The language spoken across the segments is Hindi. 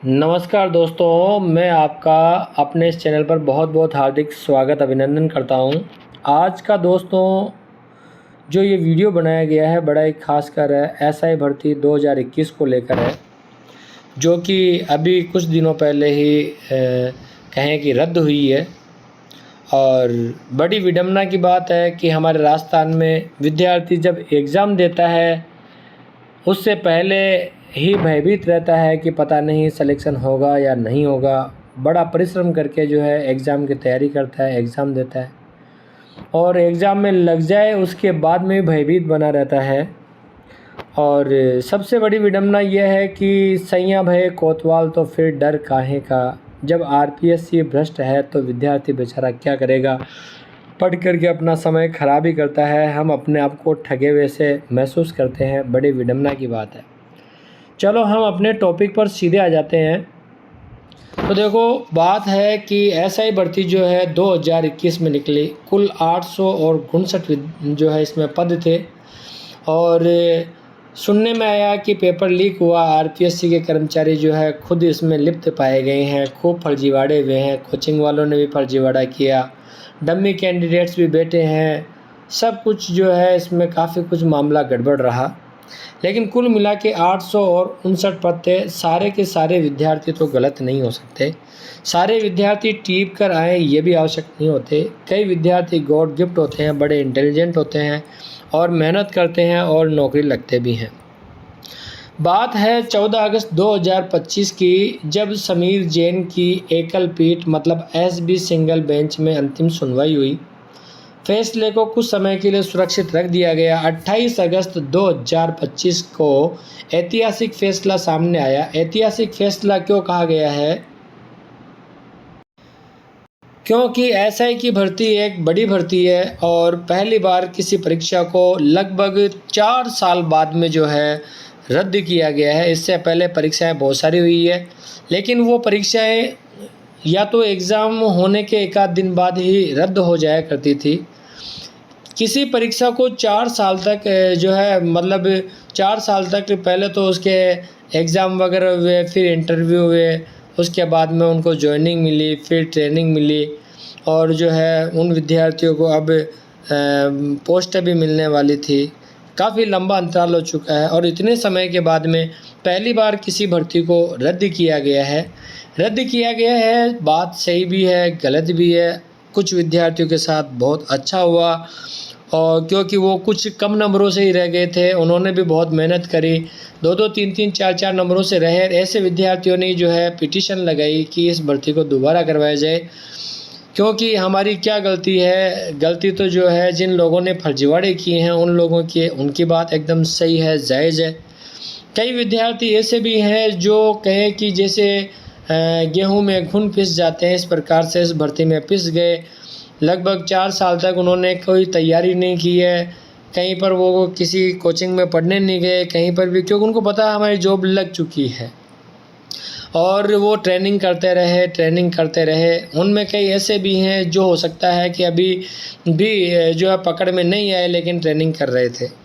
नमस्कार दोस्तों, मैं आपका अपने इस चैनल पर बहुत बहुत हार्दिक स्वागत अभिनंदन करता हूं। आज का दोस्तों जो ये वीडियो बनाया गया है बड़ा ही खास कर है एसआई भर्ती 2021 को लेकर है, जो कि अभी कुछ दिनों पहले ही कहें कि रद्द हुई है। और बड़ी विडंबना की बात है कि हमारे राजस्थान में विद्यार्थी जब एग्ज़ाम देता है उससे पहले ही भयभीत रहता है कि पता नहीं सिलेक्शन होगा या नहीं होगा। बड़ा परिश्रम करके जो है एग्ज़ाम की तैयारी करता है, एग्ज़ाम देता है और एग्ज़ाम में लग जाए उसके बाद में भी भयभीत बना रहता है। और सबसे बड़ी विडंबना यह है कि सैया भय कोतवाल तो फिर डर काहे का। जब आरपीएससी भ्रष्ट है तो विद्यार्थी बेचारा क्या करेगा, पढ़ कर के अपना समय ख़राब ही करता है। हम अपने आप को ठगे हुए से महसूस करते हैं, बड़ी विडंबना की बात है। चलो हम अपने टॉपिक पर सीधे आ जाते हैं। तो देखो, बात है कि एसआई भर्ती जो है 2021 में निकली। कुल 859 जो है इसमें पद थे और सुनने में आया कि पेपर लीक हुआ। आरपीएससी के कर्मचारी जो है खुद इसमें लिप्त पाए गए हैं, खूब फर्जीवाड़े हुए हैं। कोचिंग वालों ने भी फर्जीवाड़ा किया, डमी कैंडिडेट्स भी बैठे हैं। सब कुछ जो है इसमें काफ़ी कुछ मामला गड़बड़ रहा। लेकिन कुल मिला के 859 पद थे। सारे के सारे विद्यार्थी तो गलत नहीं हो सकते, सारे विद्यार्थी टीप कर आए ये भी आवश्यक नहीं होते। कई विद्यार्थी गॉड गिफ्ट होते हैं, बड़े इंटेलिजेंट होते हैं और मेहनत करते हैं और नौकरी लगते भी हैं। बात है 14 अगस्त 2025 की, जब समीर जैन की एकल पीठ मतलब एसबी सिंगल बेंच में अंतिम सुनवाई हुई। फैसले को कुछ समय के लिए सुरक्षित रख दिया गया। 28 अगस्त 2025 को ऐतिहासिक फैसला सामने आया। ऐतिहासिक फैसला क्यों कहा गया है? क्योंकि एसआई की भर्ती एक बड़ी भर्ती है और पहली बार किसी परीक्षा को लगभग 4 साल बाद में जो है रद्द किया गया है। इससे पहले परीक्षाएं बहुत सारी हुई है, लेकिन वो परीक्षाएं या तो एग्ज़ाम होने के एक आध दिन बाद ही रद्द हो जाया करती थी। किसी परीक्षा को 4 साल तक जो है मतलब 4 साल तक पहले तो उसके एग्ज़ाम वगैरह हुए, फिर इंटरव्यू हुए, उसके बाद में उनको जॉइनिंग मिली, फिर ट्रेनिंग मिली और जो है उन विद्यार्थियों को अब पोस्ट भी मिलने वाली थी। काफ़ी लंबा अंतराल हो चुका है और इतने समय के बाद में पहली बार किसी भर्ती को रद्द किया गया है। रद्द किया गया है, बात सही भी है, गलत भी है। कुछ विद्यार्थियों के साथ बहुत अच्छा हुआ और क्योंकि वो कुछ कम नंबरों से ही रह गए थे, उन्होंने भी बहुत मेहनत करी, 2-2, 3-3, 4-4 नंबरों से रहे। ऐसे विद्यार्थियों ने जो है पिटीशन लगाई कि इस भर्ती को दोबारा करवाया जाए, क्योंकि हमारी क्या गलती है। गलती तो जो है जिन लोगों ने फर्जीवाड़े किए हैं उन लोगों की, उनकी बात एकदम सही है, जायज़ है। कई विद्यार्थी ऐसे भी हैं जो कहें कि जैसे गेहूं में घुन पिस जाते हैं, इस प्रकार से इस भर्ती में पिस गए। लगभग 4 साल तक उन्होंने कोई तैयारी नहीं की है, कहीं पर वो किसी कोचिंग में पढ़ने नहीं गए, कहीं पर भी, क्योंकि उनको पता है हमारी जॉब लग चुकी है और वो ट्रेनिंग करते रहे। उनमें कई ऐसे भी हैं जो हो सकता है कि अभी भी जो है पकड़ में नहीं आए, लेकिन ट्रेनिंग कर रहे थे।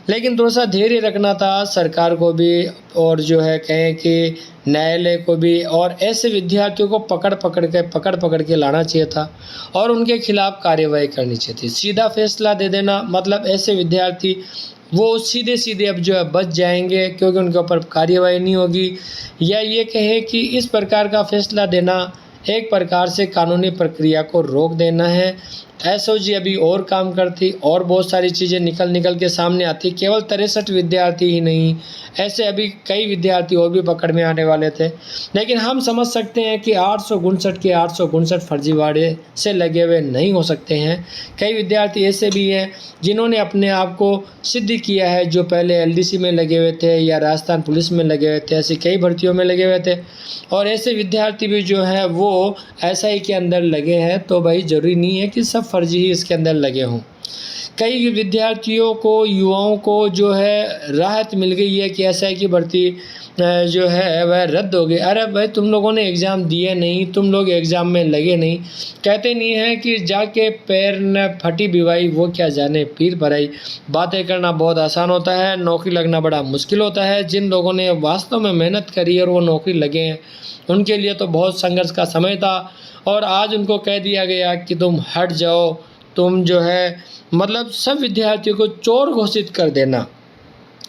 लेकिन थोड़ा सा धैर्य रखना था सरकार को भी और जो है कहें कि न्यायालय को भी, और ऐसे विद्यार्थियों को पकड़ के लाना चाहिए था और उनके खिलाफ कार्यवाही करनी चाहिए थी। सीधा फैसला दे देना मतलब ऐसे विद्यार्थी वो सीधे अब जो है बच जाएंगे, क्योंकि उनके ऊपर कार्यवाही नहीं होगी। या ये कहें कि इस प्रकार का फैसला देना एक प्रकार से कानूनी प्रक्रिया को रोक देना है। एसओजी अभी और काम करती और बहुत सारी चीज़ें निकल के सामने आती। केवल 63 विद्यार्थी ही नहीं, ऐसे अभी कई विद्यार्थी और भी पकड़ में आने वाले थे। लेकिन हम समझ सकते हैं कि 859 के 859 फर्जीवाड़े से लगे हुए नहीं हो सकते हैं। कई विद्यार्थी ऐसे भी हैं जिन्होंने अपने आप को सिद्ध किया है, जो पहले एलडीसी में लगे हुए थे या राजस्थान पुलिस में लगे हुए थे, ऐसी कई भर्तियों में लगे हुए थे। और ऐसे विद्यार्थी भी जो है वो एसआई के अंदर लगे हैं। तो भाई ज़रूरी नहीं है कि सब फर्जी ही इसके अंदर लगे हों। कई विद्यार्थियों को, युवाओं को जो है राहत मिल गई है कि एसआई की भर्ती जो है वह रद्द हो गई। अरे भाई, तुम लोगों ने एग्ज़ाम दिए नहीं, तुम लोग एग्ज़ाम में लगे नहीं। कहते नहीं हैं कि जाके पैर न फटी बिवाई वो क्या जाने पीर भराई। बातें करना बहुत आसान होता है, नौकरी लगना बड़ा मुश्किल होता है। जिन लोगों ने वास्तव में मेहनत करी और वो नौकरी लगे हैं, उनके लिए तो बहुत संघर्ष का समय था और आज उनको कह दिया गया कि तुम हट जाओ, तुम जो है मतलब सब विद्यार्थियों को चोर घोषित कर देना।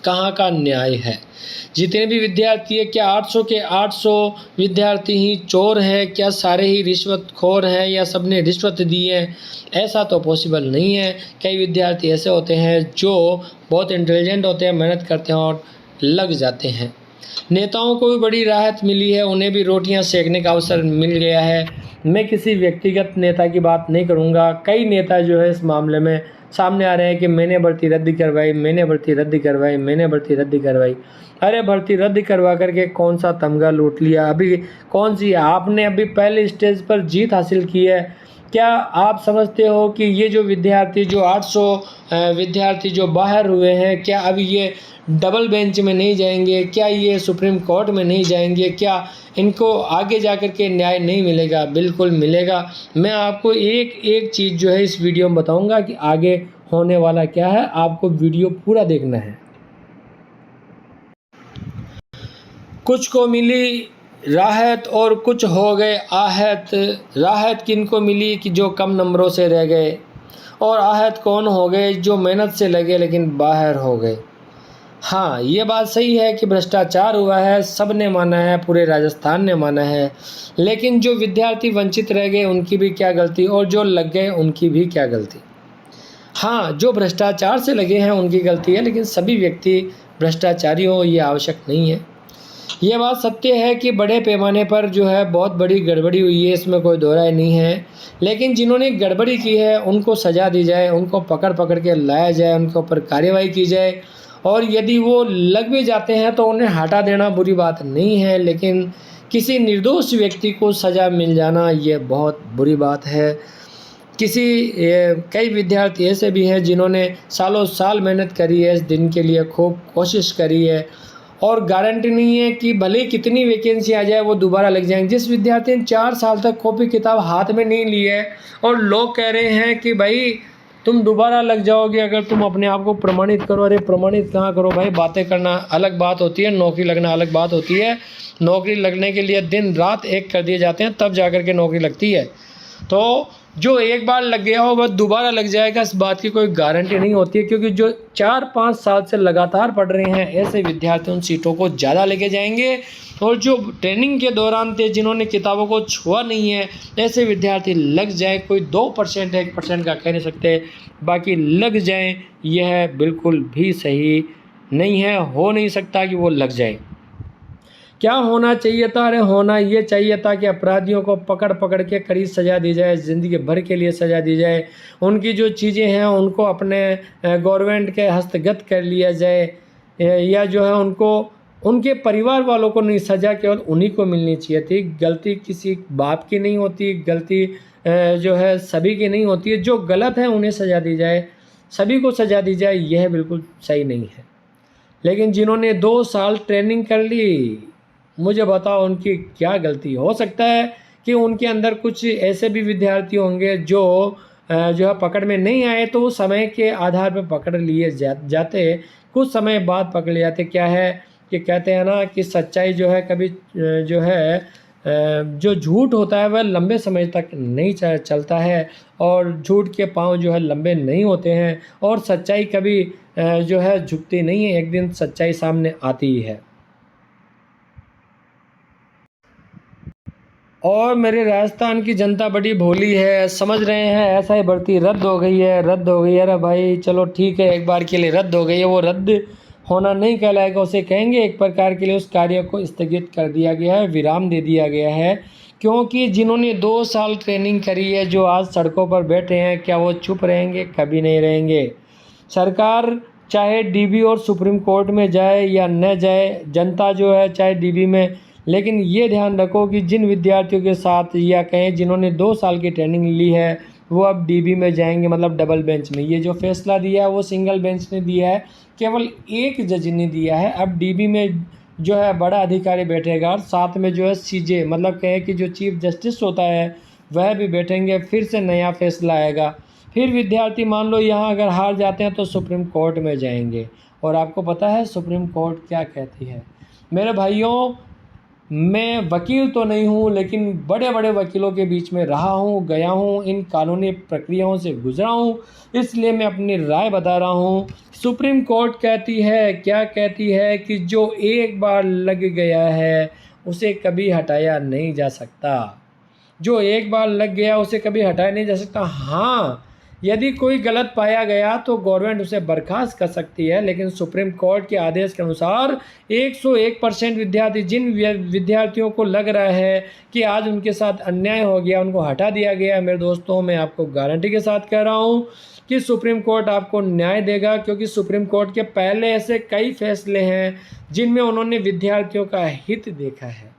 कहाँ का न्याय है? जितने भी विद्यार्थी है, क्या 800 के 800 विद्यार्थी ही चोर हैं? क्या सारे ही रिश्वतखोर हैं या सबने रिश्वत दी है? ऐसा तो पॉसिबल नहीं है। कई विद्यार्थी ऐसे होते हैं जो बहुत इंटेलिजेंट होते हैं, मेहनत करते हैं और लग जाते हैं। नेताओं को भी बड़ी राहत मिली है, उन्हें भी रोटियां सेकने का अवसर मिल गया है। मैं किसी व्यक्तिगत नेता की बात नहीं करूंगा। कई नेता जो है इस मामले में सामने आ रहे हैं कि मैंने भर्ती रद्द करवाई, मैंने भर्ती रद्द करवाई, मैंने भर्ती रद्द करवाई। अरे भर्ती रद्द करवा करके कौन सा तमगा लूट लिया? अभी कौन सी आपने अभी पहले स्टेज पर जीत हासिल की है? क्या आप समझते हो कि ये जो विद्यार्थी, जो 800 विद्यार्थी जो बाहर हुए हैं, क्या अभी ये डबल बेंच में नहीं जाएंगे? क्या ये सुप्रीम कोर्ट में नहीं जाएंगे? क्या इनको आगे जा कर के न्याय नहीं मिलेगा? बिल्कुल मिलेगा। मैं आपको एक एक चीज़ जो है इस वीडियो में बताऊंगा कि आगे होने वाला क्या है। आपको वीडियो पूरा देखना है। कुछ को मिली राहत और कुछ हो गए आहत। राहत किनको मिली कि जो कम नंबरों से रह गए, और आहत कौन हो गए? जो मेहनत से लगे लेकिन बाहर हो गए। हाँ, ये बात सही है कि भ्रष्टाचार हुआ है, सब ने माना है, पूरे राजस्थान ने माना है। लेकिन जो विद्यार्थी वंचित रह गए उनकी भी क्या गलती, और जो लग गए उनकी भी क्या गलती? हाँ, जो भ्रष्टाचार से लगे हैं उनकी गलती है, लेकिन सभी व्यक्ति भ्रष्टाचारी हो ये आवश्यक नहीं है। ये बात सत्य है कि बड़े पैमाने पर जो है बहुत बड़ी गड़बड़ी हुई है, इसमें कोई दो राय नहीं है। लेकिन जिन्होंने गड़बड़ी की है उनको सज़ा दी जाए, उनको पकड़ पकड़ के लाया जाए, उनके ऊपर कार्रवाई की जाए। और यदि वो लग भी जाते हैं तो उन्हें हटा देना बुरी बात नहीं है, लेकिन किसी निर्दोष व्यक्ति को सज़ा मिल जाना ये बहुत बुरी बात है। कई विद्यार्थी ऐसे भी हैं जिन्होंने सालों साल मेहनत करी है, इस दिन के लिए खूब कोशिश करी है, और गारंटी नहीं है कि भले ही कितनी वैकेंसी आ जाए वो दोबारा लग जाएंगे। जिस विद्यार्थी ने 4 साल तक कॉपी किताब हाथ में नहीं ली है और लोग कह रहे हैं कि भाई तुम दोबारा लग जाओगे अगर तुम अपने आप को प्रमाणित करो। अरे प्रमाणित कहाँ करो भाई? बातें करना अलग बात होती है, नौकरी लगना अलग बात होती है। नौकरी लगने के लिए दिन रात एक कर दिए जाते हैं, तब जा कर के नौकरी लगती है। तो जो एक बार लग गया हो वह दोबारा लग जाएगा, इस बात की कोई गारंटी नहीं होती है। क्योंकि जो 4-5 साल से लगातार पढ़ रहे हैं ऐसे विद्यार्थी उन सीटों को ज़्यादा लेके जाएंगे, और जो ट्रेनिंग के दौरान थे, जिन्होंने किताबों को छुआ नहीं है, ऐसे विद्यार्थी लग जाए। कोई 2% 1% का कह नहीं सकते, बाकी लग जाएं, यह बिल्कुल भी सही नहीं है। हो नहीं सकता कि वो लग जाए। क्या होना चाहिए था? अरे होना ये चाहिए था कि अपराधियों को पकड़ पकड़ के कड़ी सज़ा दी जाए, ज़िंदगी भर के लिए सज़ा दी जाए। उनकी जो चीज़ें हैं उनको अपने गवर्नमेंट के हस्तगत कर लिया जाए, या जो है उनको, उनके परिवार वालों को नहीं, सज़ा केवल उन्हीं को मिलनी चाहिए थी। गलती किसी बाप की नहीं होती, गलती जो है सभी की नहीं होती है। जो गलत है उन्हें सज़ा दी जाए, सभी को सज़ा दी जाए, यह बिल्कुल सही नहीं है। लेकिन जिन्होंने 2 साल ट्रेनिंग कर ली, मुझे बताओ उनकी क्या गलती? हो सकता है कि उनके अंदर कुछ ऐसे भी विद्यार्थी होंगे जो है पकड़ में नहीं आए, तो वो समय के आधार पर पकड़ लिए जाते, कुछ समय बाद पकड़ लिए जाते। क्या है कि कहते हैं ना कि सच्चाई जो है कभी जो है जो झूठ होता है वह लंबे समय तक नहीं चलता है, और झूठ के पाँव जो है लंबे नहीं होते हैं, और सच्चाई कभी जो है झुकती नहीं है। एक दिन सच्चाई सामने आती ही है। और मेरे राजस्थान की जनता बड़ी भोली है, समझ रहे हैं ऐसा ही भर्ती रद्द हो गई है, रद्द हो गई है। अरे भाई चलो ठीक है, एक बार के लिए रद्द हो गई है, वो रद्द होना नहीं कहलाएगा, उसे कहेंगे एक प्रकार के लिए उस कार्य को स्थगित कर दिया गया है, विराम दे दिया गया है। क्योंकि जिन्होंने 2 साल ट्रेनिंग करी है, जो आज सड़कों पर बैठे हैं, क्या वो चुप रहेंगे? कभी नहीं रहेंगे। सरकार चाहे डीबी और सुप्रीम कोर्ट में जाए या न जाए, जनता जो है चाहे डीबी में, लेकिन ये ध्यान रखो कि जिन विद्यार्थियों के साथ, या कहें जिन्होंने 2 साल की ट्रेनिंग ली है, वो अब डीबी में जाएंगे, मतलब डबल बेंच में। ये जो फैसला दिया है वो सिंगल बेंच ने दिया है, केवल एक जज ने दिया है। अब डीबी में जो है बड़ा अधिकारी बैठेगा और साथ में जो है सीजे, मतलब कहें कि जो चीफ जस्टिस होता है वह भी बैठेंगे। फिर से नया फैसला आएगा। फिर विद्यार्थी मान लो यहाँ अगर हार जाते हैं तो सुप्रीम कोर्ट में जाएंगे। और आपको पता है सुप्रीम कोर्ट क्या कहती है? मेरे भाइयों, मैं वकील तो नहीं हूँ, लेकिन बड़े बड़े वकीलों के बीच में रहा हूँ, गया हूँ, इन कानूनी प्रक्रियाओं से गुजरा हूँ, इसलिए मैं अपनी राय बता रहा हूँ। सुप्रीम कोर्ट कहती है, क्या कहती है, कि जो एक बार लग गया है उसे कभी हटाया नहीं जा सकता। जो एक बार लग गया उसे कभी हटाया नहीं जा सकता। हाँ, यदि कोई गलत पाया गया तो गवर्नमेंट उसे बर्खास्त कर सकती है, लेकिन सुप्रीम कोर्ट के आदेश के अनुसार 101% विद्यार्थी, जिन विद्यार्थियों को लग रहा है कि आज उनके साथ अन्याय हो गया, उनको हटा दिया गया, मेरे दोस्तों मैं आपको गारंटी के साथ कह रहा हूँ कि सुप्रीम कोर्ट आपको न्याय देगा। क्योंकि सुप्रीम कोर्ट के पहले ऐसे कई फैसले हैं जिनमें उन्होंने विद्यार्थियों का हित देखा है।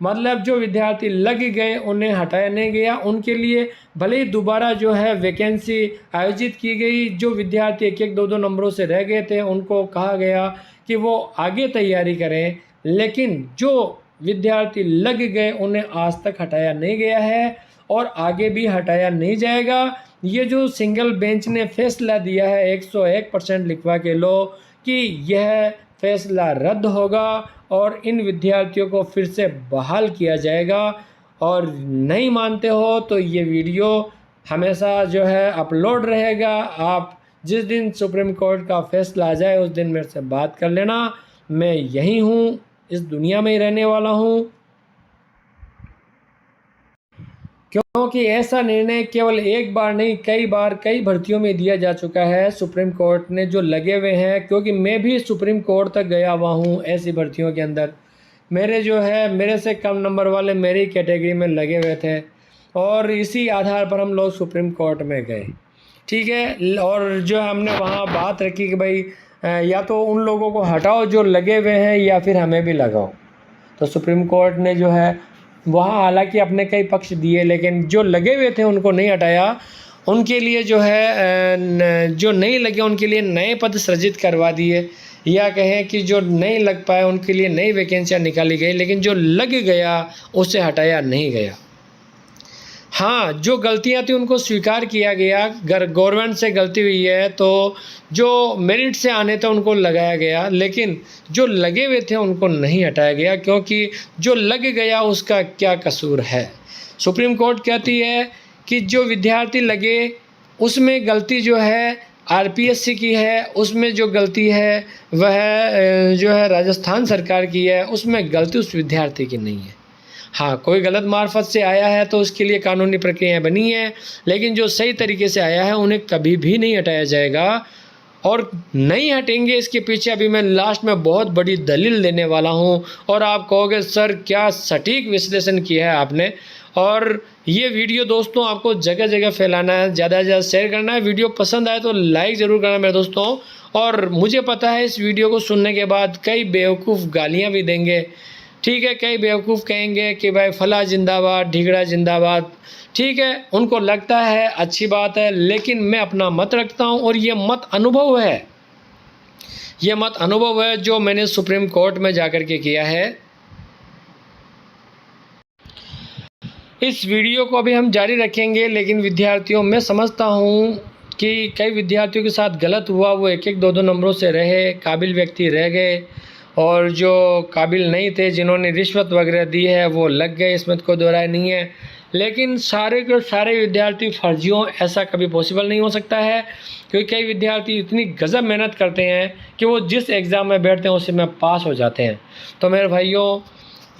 मतलब जो विद्यार्थी लग गए उन्हें हटाया नहीं गया, उनके लिए भले ही दोबारा जो है वैकेंसी आयोजित की गई। जो विद्यार्थी 1-1, 2-2 नंबरों से रह गए थे उनको कहा गया कि वो आगे तैयारी करें, लेकिन जो विद्यार्थी लग गए उन्हें आज तक हटाया नहीं गया है और आगे भी हटाया नहीं जाएगा। ये जो सिंगल बेंच ने फैसला दिया है 101% लिखवा के लो कि यह फैसला रद्द होगा और इन विद्यार्थियों को फिर से बहाल किया जाएगा। और नहीं मानते हो तो ये वीडियो हमेशा जो है अपलोड रहेगा। आप जिस दिन सुप्रीम कोर्ट का फैसला आ जाए उस दिन मेरे से बात कर लेना। मैं यही हूँ, इस दुनिया में ही रहने वाला हूँ। क्योंकि ऐसा निर्णय केवल एक बार नहीं, कई बार कई भर्तियों में दिया जा चुका है सुप्रीम कोर्ट ने, जो लगे हुए हैं। क्योंकि मैं भी सुप्रीम कोर्ट तक गया हुआ हूँ ऐसी भर्तियों के अंदर। मेरे जो है मेरे से कम नंबर वाले मेरी कैटेगरी में लगे हुए थे और इसी आधार पर हम लोग सुप्रीम कोर्ट में गए, ठीक है। और जो हमने वहाँ बात रखी कि भाई या तो उन लोगों को हटाओ जो लगे हुए हैं या फिर हमें भी लगाओ। तो सुप्रीम कोर्ट ने जो है वहाँ हालांकि अपने कई पक्ष दिए, लेकिन जो लगे हुए थे उनको नहीं हटाया। उनके लिए जो है जो नहीं लगे उनके लिए नए पद सृजित करवा दिए, या कहें कि जो नहीं लग पाए उनके लिए नई वैकेंसियाँ निकाली गई, लेकिन जो लग गया उसे हटाया नहीं गया। हाँ, जो गलतियाँ थी उनको स्वीकार किया गया। अगर गवर्नमेंट से गलती हुई है तो जो मेरिट से आने थे उनको लगाया गया, लेकिन जो लगे हुए थे उनको नहीं हटाया गया। क्योंकि जो लग गया उसका क्या कसूर है? सुप्रीम कोर्ट कहती है कि जो विद्यार्थी लगे उसमें गलती जो है आरपीएससी की है, उसमें जो गलती है वह जो है राजस्थान सरकार की है, उसमें गलती उस विद्यार्थी की नहीं है। हाँ, कोई गलत मार्फत से आया है तो उसके लिए कानूनी प्रक्रियाएं बनी हैं, लेकिन जो सही तरीके से आया है उन्हें कभी भी नहीं हटाया जाएगा और नहीं हटेंगे। इसके पीछे अभी मैं लास्ट में बहुत बड़ी दलील देने वाला हूँ और आप कहोगे सर क्या सटीक विश्लेषण किया है आपने। और ये वीडियो दोस्तों आपको जगह जगह फैलाना है, ज़्यादा से ज़्यादा शेयर करना है। वीडियो पसंद आए तो लाइक ज़रूर करना मेरे दोस्तों। और मुझे पता है इस वीडियो को सुनने के बाद कई बेवकूफ़ गालियाँ भी देंगे, ठीक है। कई बेवकूफ़ कहेंगे कि भाई फला जिंदाबाद, ढिगड़ा जिंदाबाद, ठीक है। उनको लगता है अच्छी बात है, लेकिन मैं अपना मत रखता हूं और ये मत अनुभव है, ये मत अनुभव है जो मैंने सुप्रीम कोर्ट में जाकर के किया है। इस वीडियो को अभी हम जारी रखेंगे, लेकिन विद्यार्थियों मैं समझता हूं कि कई विद्यार्थियों के साथ गलत हुआ। वो 1-1, 2-2 नंबरों से रहे, काबिल व्यक्ति रह गए और जो काबिल नहीं थे, जिन्होंने रिश्वत वगैरह दी है, वो लग गए, इसमें कोई दो राय नहीं है। लेकिन सारे के सारे विद्यार्थी फर्जियों, ऐसा कभी पॉसिबल नहीं हो सकता है। क्योंकि कई विद्यार्थी इतनी गजब मेहनत करते हैं कि वो जिस एग्ज़ाम में बैठते हैं उसी में पास हो जाते हैं। तो मेरे भाइयों,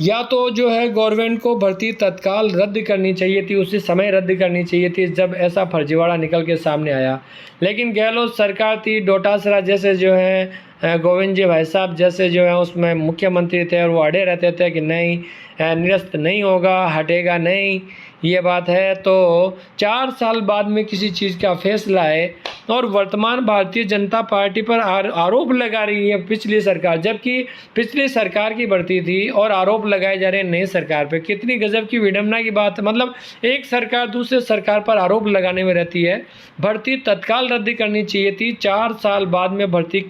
या तो जो है गवर्नमेंट को भर्ती तत्काल रद्द करनी चाहिए थी, उसी समय रद्द करनी चाहिए थी जब ऐसा फर्जीवाड़ा निकल के सामने आया। लेकिन गहलोत सरकार थी, डोटासरा जैसे जो है गोविंद जी भाई साहब जैसे जो है उसमें मुख्यमंत्री थे और वो अड़े रहते थे कि नहीं निरस्त नहीं होगा, हटेगा नहीं, ये बात है। तो 4 साल बाद में किसी चीज़ का फैसला है और वर्तमान भारतीय जनता पार्टी पर आरोप लगा रही है पिछली सरकार, जबकि पिछली सरकार की भर्ती थी और आरोप लगाए जा रहे हैं नई सरकार पे। कितनी गजब की विडंबना की बात है। मतलब एक सरकार दूसरे सरकार पर आरोप लगाने में रहती है। भर्ती तत्काल रद्द करनी चाहिए थी, 4 साल बाद में भर्ती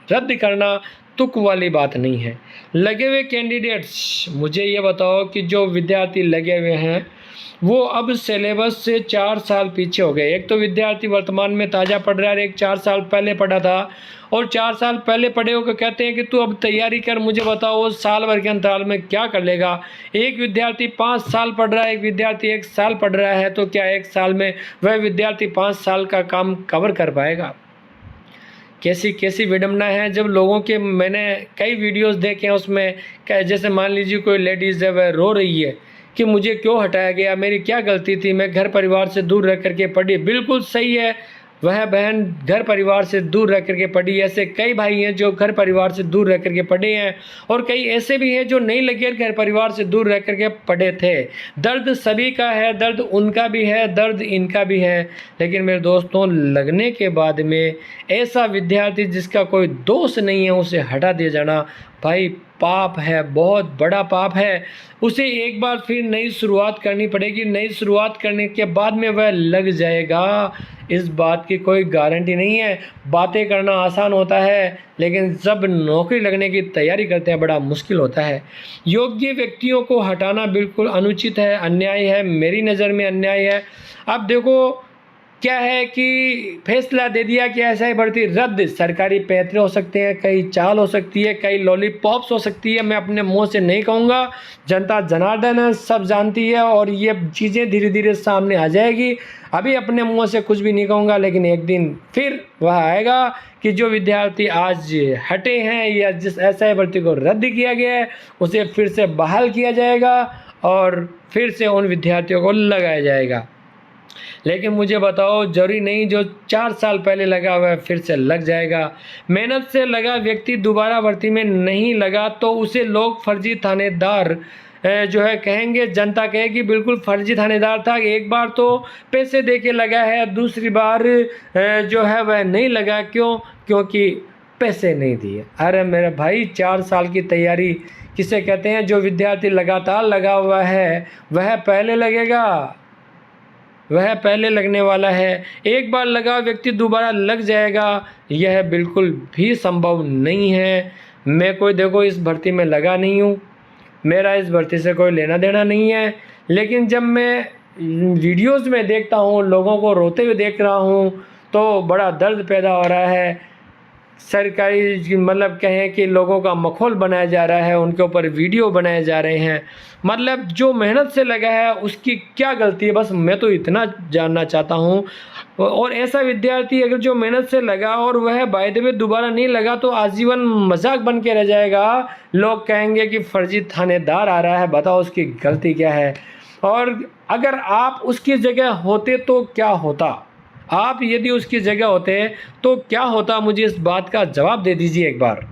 रद्द करना तुक वाली बात नहीं है। लगे हुए कैंडिडेट्स, मुझे ये बताओ कि जो विद्यार्थी लगे हुए हैं वो अब सिलेबस से 4 साल पीछे हो गए। एक तो विद्यार्थी वर्तमान में ताज़ा पढ़ रहा है, एक 4 साल पहले पढ़ा था, और 4 साल पहले पढ़े हो के कहते हैं कि तू अब तैयारी कर, मुझे बताओ वो साल भर के अंतराल में क्या कर लेगा। एक विद्यार्थी 5 साल पढ़ रहा है, एक विद्यार्थी 1 साल पढ़ रहा है, तो क्या 1 साल में वह विद्यार्थी 5 साल का काम कवर कर पाएगा। कैसी कैसी विडंबना है। जब लोगों के मैंने कई वीडियोस देखे हैं उसमें जैसे मान लीजिए कोई लेडीज़ है वह रो रही है कि मुझे क्यों हटाया गया, मेरी क्या गलती थी, मैं घर परिवार से दूर रह करके पढ़ी। बिल्कुल सही है, वह बहन घर परिवार से दूर रह करके पढ़ी। ऐसे कई भाई हैं जो घर परिवार से दूर रह करके पढ़े हैं और कई ऐसे भी हैं जो नहीं लगे घर परिवार से दूर रह करके पढ़े थे। दर्द सभी का है, दर्द उनका भी है, दर्द इनका भी है। लेकिन मेरे दोस्तों, लगने के बाद में ऐसा विद्यार्थी जिसका कोई दोष नहीं है उसे हटा दिया जाना भाई पाप है, बहुत बड़ा पाप है। उसे एक बार फिर नई शुरुआत करनी पड़ेगी। नई शुरुआत करने के बाद में वह लग जाएगा, इस बात की कोई गारंटी नहीं है। बातें करना आसान होता है, लेकिन जब नौकरी लगने की तैयारी करते हैं बड़ा मुश्किल होता है। योग्य व्यक्तियों को हटाना बिल्कुल अनुचित है, अन्याय है, मेरी नज़र में अन्याय है। अब देखो क्या है कि फैसला दे दिया कि ऐसा भर्ती रद्द। सरकारी पैतरे हो सकते हैं, कई चाल हो सकती है, कई लॉलीपॉप्स हो सकती है, मैं अपने मुंह से नहीं कहूँगा, जनता जनार्दन है, सब जानती है और ये चीज़ें धीरे धीरे सामने आ जाएगी। अभी अपने मुंह से कुछ भी नहीं कहूँगा, लेकिन एक दिन फिर वह आएगा कि जो विद्यार्थी आज हटे हैं या जिस ऐसा भर्ती को रद्द किया गया है उसे फिर से बहाल किया जाएगा और फिर से उन विद्यार्थियों को लगाया जाएगा। लेकिन मुझे बताओ, जरूरी नहीं जो 4 साल पहले लगा हुआ है फिर से लग जाएगा। मेहनत से लगा व्यक्ति दोबारा भर्ती में नहीं लगा तो उसे लोग फर्जी थानेदार जो है कहेंगे, जनता कहेगी बिल्कुल फर्जी थानेदार था। एक बार तो पैसे दे के लगा है, दूसरी बार जो है वह नहीं लगा। क्यों? क्योंकि पैसे नहीं दिए। अरे मेरे भाई, 4 साल की तैयारी किसे कहते हैं? जो विद्यार्थी लगातार लगा हुआ है वह पहले लगेगा, वह पहले लगने वाला है। एक बार लगा व्यक्ति दोबारा लग जाएगा, यह बिल्कुल भी संभव नहीं है। मैं कोई देखो इस भर्ती में लगा नहीं हूँ, मेरा इस भर्ती से कोई लेना देना नहीं है, लेकिन जब मैं वीडियोस में देखता हूँ, लोगों को रोते हुए देख रहा हूँ, तो बड़ा दर्द पैदा हो रहा है। सरकारी मतलब कहें कि लोगों का मखौल बनाया जा रहा है, उनके ऊपर वीडियो बनाए जा रहे हैं। मतलब जो मेहनत से लगा है उसकी क्या गलती है, बस मैं तो इतना जानना चाहता हूँ। और ऐसा विद्यार्थी अगर जो मेहनत से लगा और वह बाय द वे दोबारा नहीं लगा तो आजीवन मजाक बन के रह जाएगा। लोग कहेंगे कि फर्जी थानेदार आ रहा है, बताओ उसकी गलती क्या है। और अगर आप उसकी जगह होते तो क्या होता? आप यदि उसकी जगह होते तो क्या होता? मुझे इस बात का जवाब दे दीजिए एक बार।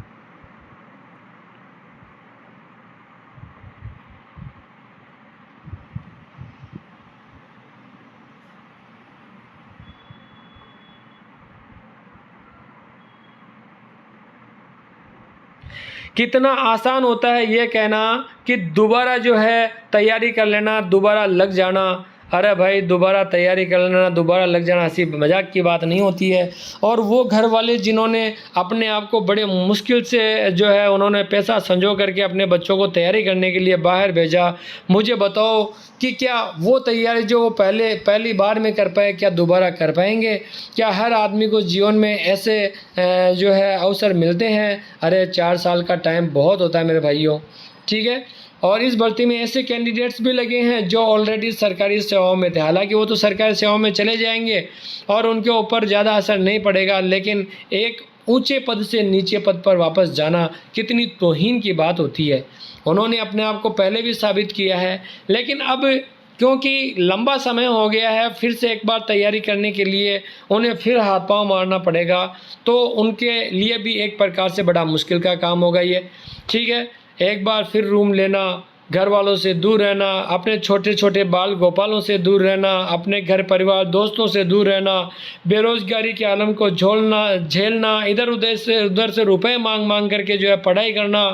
कितना आसान होता है ये कहना कि दोबारा जो है तैयारी कर लेना, दोबारा लग जाना। अरे भाई, दोबारा तैयारी कर लेना, दोबारा लग जाना ऐसी मजाक की बात नहीं होती है। और वो घर वाले जिन्होंने अपने आप को बड़े मुश्किल से जो है उन्होंने पैसा संजो करके अपने बच्चों को तैयारी करने के लिए बाहर भेजा, मुझे बताओ कि क्या वो तैयारी जो वो पहली बार में कर पाए क्या दोबारा कर पाएंगे? क्या हर आदमी को जीवन में ऐसे जो है अवसर मिलते हैं? अरे 4 साल का टाइम बहुत होता है मेरे भाइयों, ठीक है। और इस भर्ती में ऐसे कैंडिडेट्स भी लगे हैं जो ऑलरेडी सरकारी सेवाओं में थे। हालांकि वो तो सरकारी सेवाओं में चले जाएंगे और उनके ऊपर ज़्यादा असर नहीं पड़ेगा, लेकिन एक ऊंचे पद से नीचे पद पर वापस जाना कितनी तौहीन की बात होती है। उन्होंने अपने आप को पहले भी साबित किया है, लेकिन अब क्योंकि लंबा समय हो गया है, फिर से एक बार तैयारी करने के लिए उन्हें फिर हाथ पांव मारना पड़ेगा, तो उनके लिए भी एक प्रकार से बड़ा मुश्किल का काम होगा ये। ठीक है, एक बार फिर रूम लेना, घर वालों से दूर रहना, अपने छोटे छोटे बाल गोपालों से दूर रहना, अपने घर परिवार दोस्तों से दूर रहना, बेरोजगारी के आलम को झेलना, इधर उधर से रुपए मांग मांग करके जो है पढ़ाई करना।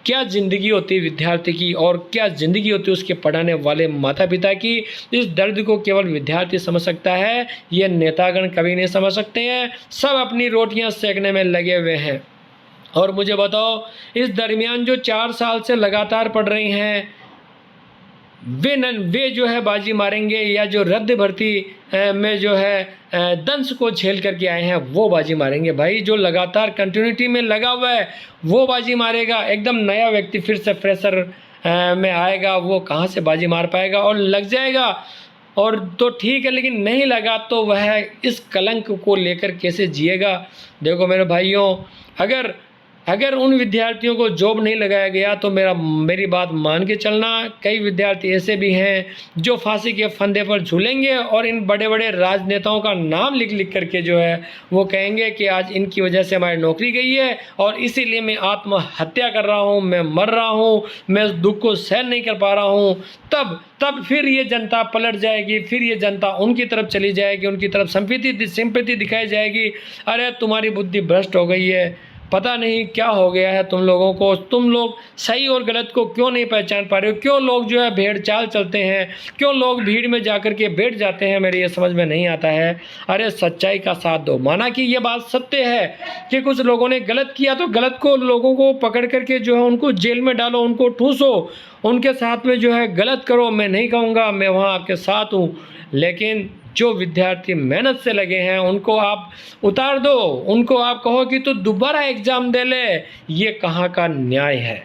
क्या ज़िंदगी होती है विद्यार्थी की, और क्या ज़िंदगी होती है उसके पढ़ाने वाले माता पिता की। इस दर्द को केवल विद्यार्थी समझ सकता है, ये नेतागण कभी नहीं समझ सकते हैं। सब अपनी रोटियां सेकने में लगे हुए हैं। और मुझे बताओ, इस दरमियान जो 4 साल से लगातार पढ़ रही हैं, वे जो है बाजी मारेंगे, या जो रद्द भर्ती में जो है दंश को झेल करके आए हैं वो बाजी मारेंगे। भाई जो लगातार कंटिन्यूटी में लगा हुआ है वो बाजी मारेगा। एकदम नया व्यक्ति फिर से फ्रेशर में आएगा, वो कहाँ से बाजी मार पाएगा। और लग जाएगा और तो ठीक है, लेकिन नहीं लगा तो वह इस कलंक को लेकर कैसे जिएगा। देखो मेरे भाइयों, अगर उन विद्यार्थियों को जॉब नहीं लगाया गया तो मेरी बात मान के चलना, कई विद्यार्थी ऐसे भी हैं जो फांसी के फंदे पर झूलेंगे और इन बड़े बड़े राजनेताओं का नाम लिख लिख करके जो है वो कहेंगे कि आज इनकी वजह से हमारी नौकरी गई है और इसीलिए मैं आत्महत्या कर रहा हूँ, मैं मर रहा हूँ, मैं उस दुख को सहन नहीं कर पा रहा हूँ। तब फिर ये जनता पलट जाएगी, फिर ये जनता उनकी तरफ चली जाएगी, उनकी तरफ सिंपैथी दिखाई जाएगी। अरे तुम्हारी बुद्धि भ्रष्ट हो गई है, पता नहीं क्या हो गया है तुम लोगों को, तुम लोग सही और गलत को क्यों नहीं पहचान पा रहे हो, क्यों लोग जो है भेड़ चाल चलते हैं, क्यों लोग भीड़ में जाकर के बैठ जाते हैं, मेरे ये समझ में नहीं आता है। अरे सच्चाई का साथ दो। माना कि ये बात सत्य है कि कुछ लोगों ने गलत किया तो गलत को लोगों को पकड़ करके जो है उनको जेल में डालो, उनको ठूसो, उनके साथ में जो है गलत करो। मैं नहीं कहूँगा, मैं वहाँ आपके साथ हूँ, लेकिन जो विद्यार्थी मेहनत से लगे हैं उनको आप उतार दो, उनको आप कहो कि तू दोबारा एग्जाम दे ले। ये कहाँ का न्याय है।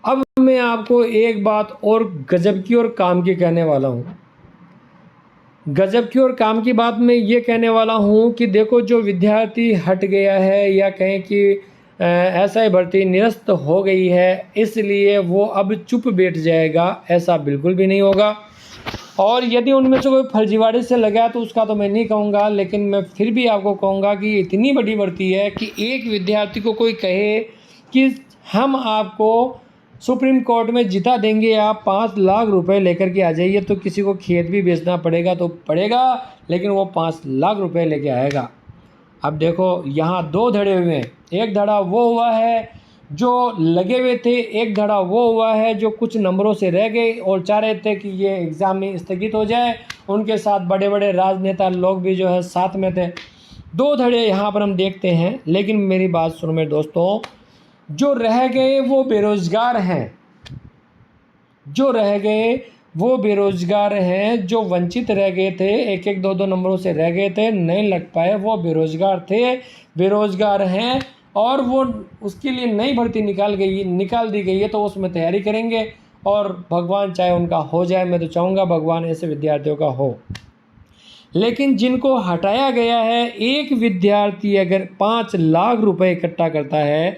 अब मैं आपको एक बात और गजब की और काम की कहने वाला हूँ। गजब की और काम की बात मैं ये कहने वाला हूँ कि देखो, जो विद्यार्थी हट गया है या कहें कि ऐसा ही भर्ती निरस्त हो गई है इसलिए वो अब चुप बैठ जाएगा, ऐसा बिल्कुल भी नहीं होगा। और यदि उनमें से कोई फर्जीवाड़े से लगा तो उसका तो मैं नहीं कहूँगा, लेकिन मैं फिर भी आपको कहूँगा कि इतनी बड़ी भर्ती है कि एक विद्यार्थी को कोई कहे कि हम आपको सुप्रीम कोर्ट में जिता देंगे, आप 5 लाख रुपए लेकर के आ जाइए, तो किसी को खेत भी बेचना पड़ेगा तो पड़ेगा, लेकिन वो 5 लाख रुपए लेके आएगा। अब देखो यहाँ 2 धड़े हुए हैं, एक धड़ा वो हुआ है जो लगे हुए थे, एक धड़ा वो हुआ है जो कुछ नंबरों से रह गए और चाह रहे थे कि ये एग्ज़ाम में स्थगित हो जाए। उनके साथ बड़े बड़े राजनेता लोग भी जो है साथ में थे। 2 धड़े यहाँ पर हम देखते हैं। लेकिन मेरी बात सुनो मेरे दोस्तों, जो रह गए वो बेरोज़गार हैं, जो रह गए वो बेरोज़गार हैं, जो वंचित रह गए थे, 1-1, 2-2 नंबरों से रह गए थे, नहीं लग पाए, वो बेरोज़गार थे, बेरोज़गार हैं और वो उसके लिए नई भर्ती निकाल दी गई है, तो उसमें तैयारी करेंगे और भगवान चाहे उनका हो जाए। मैं तो चाहूँगा भगवान ऐसे विद्यार्थियों का हो। लेकिन जिनको हटाया गया है, एक विद्यार्थी अगर 5 लाख रुपए इकट्ठा करता है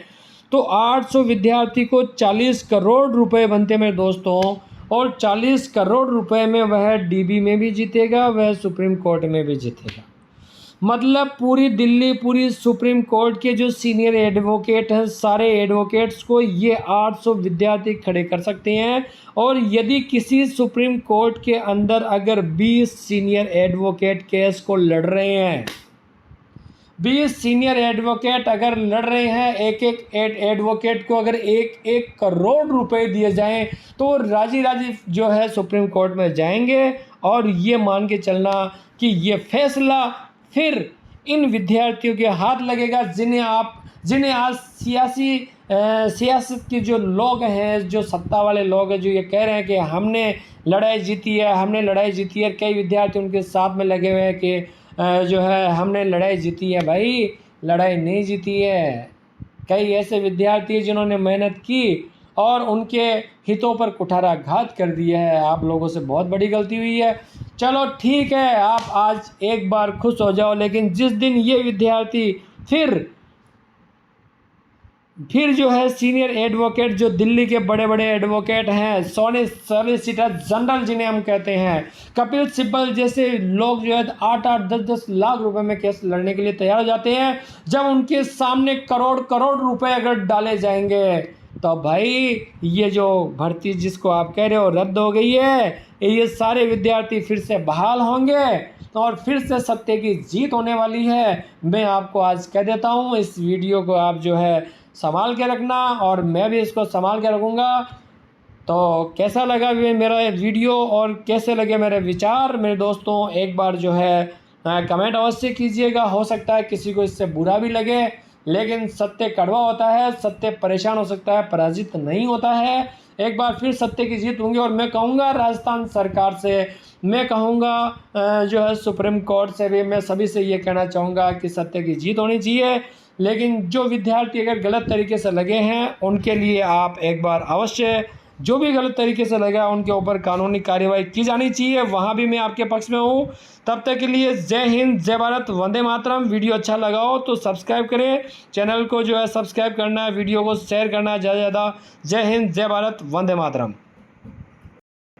तो 800 विद्यार्थी को 40 करोड़ रुपए बनते मेरे दोस्तों, और 40 करोड़ रुपए में वह डीबी में भी जीतेगा, वह सुप्रीम कोर्ट में भी जीतेगा। मतलब पूरी दिल्ली, पूरी सुप्रीम कोर्ट के जो सीनियर एडवोकेट हैं, सारे एडवोकेट्स को ये 800 विद्यार्थी खड़े कर सकते हैं। और यदि किसी सुप्रीम कोर्ट के अंदर अगर 20 सीनियर एडवोकेट केस को लड़ रहे हैं, 20 सीनियर एडवोकेट अगर लड़ रहे हैं, एक एडवोकेट को अगर 1-1 करोड़ रुपए दिए जाएं तो राजी जो है सुप्रीम कोर्ट में जाएंगे। और ये मान के चलना कि ये फैसला फिर इन विद्यार्थियों के हाथ लगेगा जिन्हें आज सियासत के जो लोग हैं, जो सत्ता वाले लोग हैं, जो ये कह रहे हैं कि हमने लड़ाई जीती है। कई विद्यार्थी उनके साथ में लगे हुए हैं कि जो है हमने लड़ाई जीती है। भाई लड़ाई नहीं जीती है। कई ऐसे विद्यार्थी जिन्होंने मेहनत की और उनके हितों पर कुठाराघात कर दिया है। आप लोगों से बहुत बड़ी गलती हुई है। चलो ठीक है, आप आज एक बार खुश हो जाओ, लेकिन जिस दिन ये विद्यार्थी फिर फिर जो है सीनियर एडवोकेट, जो दिल्ली के बड़े बड़े एडवोकेट हैं, सॉलिसिटर जनरल जिन्हें हम कहते हैं, कपिल सिब्बल जैसे लोग जो है 8-8 10-10 लाख रुपए में केस लड़ने के लिए तैयार हो जाते हैं। जब उनके सामने करोड़ करोड़ रुपए अगर डाले जाएंगे तो भाई ये जो भर्ती जिसको आप कह रहे हो रद्द हो गई है, ये सारे विद्यार्थी फिर से बहाल होंगे और फिर से सत्य की जीत होने वाली है। मैं आपको आज कह देता हूँ, इस वीडियो को आप जो है संभाल के रखना और मैं भी इसको संभाल के रखूँगा। तो कैसा लगा मेरा वीडियो और कैसे लगे मेरे विचार मेरे दोस्तों, एक बार जो है कमेंट अवश्य कीजिएगा। हो सकता है किसी को इससे बुरा भी लगे, लेकिन सत्य कड़वा होता है, सत्य परेशान हो सकता है, पराजित नहीं होता है। एक बार फिर सत्य की जीत होंगी और मैं कहूँगा राजस्थान सरकार से, मैं कहूँगा जो है सुप्रीम कोर्ट से भी, मैं सभी से ये कहना चाहूँगा कि सत्य की जीत होनी चाहिए। लेकिन जो विद्यार्थी अगर गलत तरीके से लगे हैं उनके लिए आप एक बार अवश्य, जो भी गलत तरीके से लगा उनके ऊपर कानूनी कार्यवाही की जानी चाहिए, वहाँ भी मैं आपके पक्ष में हूँ। तब तक के लिए जय हिंद, जय भारत, वंदे मातरम। वीडियो अच्छा लगा हो तो सब्सक्राइब करें, चैनल को जो है सब्सक्राइब करना है, वीडियो को शेयर करना है ज़्यादा से ज़्यादा। जय हिंद, जय भारत, वंदे मातरम।